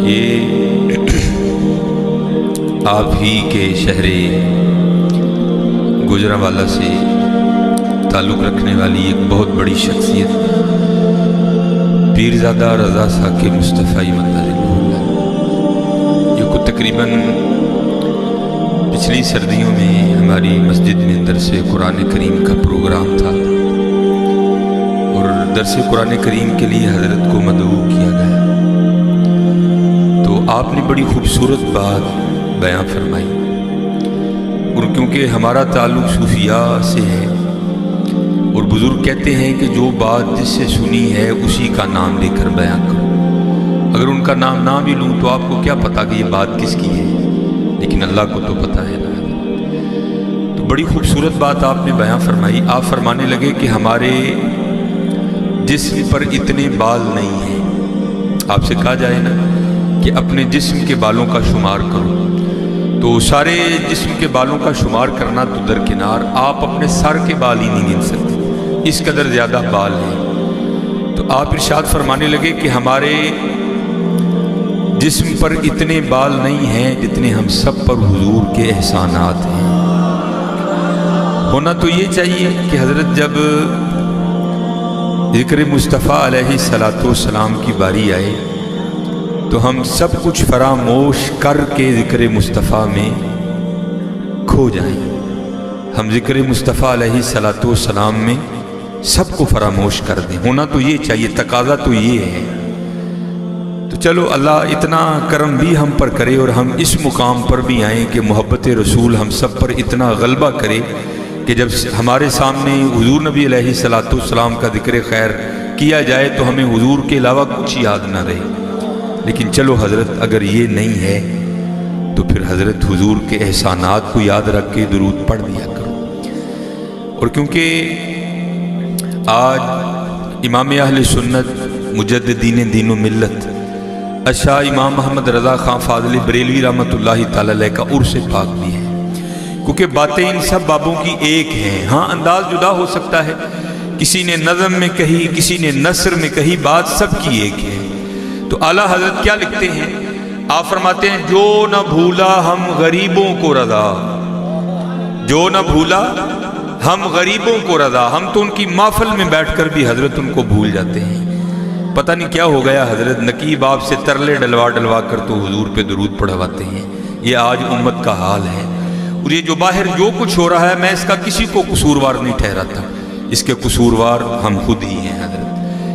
یہ آپ ہی کے شہر گجرانوالہ سے تعلق رکھنے والی ایک بہت بڑی شخصیت پیرزادہ رضا ثاقب مصطفی مدد یہ تقریباً پچھلی سردیوں میں ہماری مسجد میں درس قرآن کریم کا پروگرام تھا اور درس قرآن کریم کے لیے حضرت کو مدعو کیا گیا تو آپ نے بڑی خوبصورت بات بیان فرمائی، اور کیونکہ ہمارا تعلق صوفیاء سے ہے اور بزرگ کہتے ہیں کہ جو بات جس سے سنی ہے اسی کا نام لے کر بیان کرو، اگر ان کا نام نہ بھی لوں تو آپ کو کیا پتا کہ یہ بات کس کی ہے، لیکن اللہ کو تو پتہ ہے نا۔ تو بڑی خوبصورت بات آپ نے بیان فرمائی۔ آپ فرمانے لگے کہ ہمارے جسم پر اتنے بال نہیں ہیں، آپ سے کہا جائے نا کہ اپنے جسم کے بالوں کا شمار کرو تو سارے جسم کے بالوں کا شمار کرنا تو درکنار، آپ اپنے سر کے بال ہی نہیں گن سکتے، اس قدر زیادہ بال ہیں۔ تو آپ ارشاد فرمانے لگے کہ ہمارے جسم پر اتنے بال نہیں ہیں جتنے ہم سب پر حضور کے احسانات ہیں۔ ہونا تو یہ چاہیے کہ حضرت جب ذکر مصطفیٰ علیہ السلام کی باری آئے تو ہم سب کچھ فراموش کر کے ذکر مصطفیٰ میں کھو جائیں، ہم ذکر مصطفیٰ علیہ السلام میں سب کو فراموش کر دیں۔ ہونا تو یہ چاہیے، تقاضا تو یہ ہے۔ تو چلو اللہ اتنا کرم بھی ہم پر کرے اور ہم اس مقام پر بھی آئیں کہ محبت رسول ہم سب پر اتنا غلبہ کرے کہ جب ہمارے سامنے حضور نبی علیہ السلام کا ذکر خیر کیا جائے تو ہمیں حضور کے علاوہ کچھ یاد نہ رہے۔ لیکن چلو حضرت اگر یہ نہیں ہے تو پھر حضرت حضور کے احسانات کو یاد رکھ کے درود پڑھ دیا کرو۔ اور کیونکہ آج امام اہل سنت مجددین دین و ملت اشاہ امام محمد رضا خان فاضل بریلوی رحمۃ اللہ تعالی علیہ کا عرس پاک بھی ہے، کیونکہ باتیں ان سب بابوں کی ایک ہیں، ہاں انداز جدا ہو سکتا ہے، کسی نے نظم میں کہی، کسی نے نثر میں کہی، بات سب کی ایک ہے۔ تو اعلیٰ حضرت کیا لکھتے ہیں؟ آپ فرماتے ہیں جو نہ بھولا ہم غریبوں کو رضا، جو نہ بھولا ہم غریبوں کو رضا، ہم تو ان کی محفل میں بیٹھ کر بھی حضرت ان کو بھول جاتے ہیں۔ پتہ نہیں کیا ہو گیا، حضرت نقیب آپ سے ترلے ڈلوا کر تو حضور پہ درود پڑھواتے ہیں۔ یہ آج امت کا حال ہے، اور یہ جو باہر جو کچھ ہو رہا ہے میں اس کا کسی کو قصوروار نہیں ٹھہراتا، اس کے قصوروار ہم خود ہی ہیں حضرت۔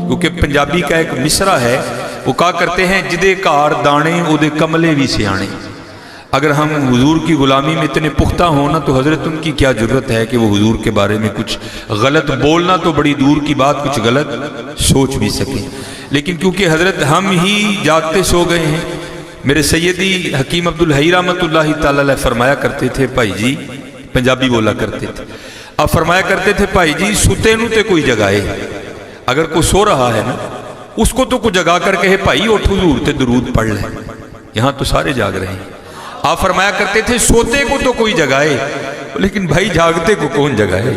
کیونکہ پنجابی کا ایک مصرع ہے، وہ کہا کرتے ہیں جدے کار دانے اودے کملے بھی سیانے۔ اگر ہم حضور کی غلامی میں اتنے پختہ ہونا تو حضرت ان کی کیا ضرورت ہے کہ وہ حضور کے بارے میں کچھ غلط بولنا تو بڑی دور کی بات، کچھ غلط سوچ بھی سکیں۔ لیکن کیونکہ حضرت ہم ہی جاگتے سو گئے ہیں۔ میرے سیدی حکیم عبدالحی رحمۃ اللہ تعالی علیہ فرمایا کرتے تھے، بھائی جی پنجابی بولا کرتے تھے، اب فرمایا کرتے تھے بھائی جی ستے نو تے کوئی جگائے، اگر کوئی سو رہا ہے نا اس کو تو کوئی جگا کر کہے بھائی اٹھ حضور تے درود پڑھ لے، یہاں تو سارے جاگ رہے ہیں۔ آپ فرمایا کرتے تھے سوتے کو تو کوئی جگائے لیکن بھائی جاگتے کو کون جگائے،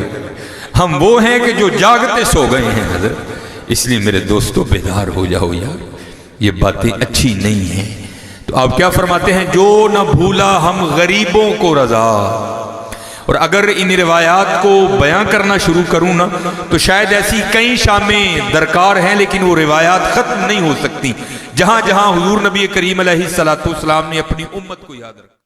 ہم وہ ہیں کہ جو جاگتے سو گئے ہیں حضرت۔ اس لیے میرے دوستو بیدار ہو جاؤ یار، یہ باتیں اچھی نہیں ہیں۔ تو آپ کیا فرماتے ہیں؟ جو نہ بھولا ہم غریبوں کو رضا۔ اور اگر ان روایات کو بیان کرنا شروع کروں نا تو شاید ایسی کئی شامیں درکار ہیں، لیکن وہ روایات ختم نہیں ہو سکتی جہاں جہاں حضور نبی کریم علیہ السلام نے اپنی امت کو یاد رکھا۔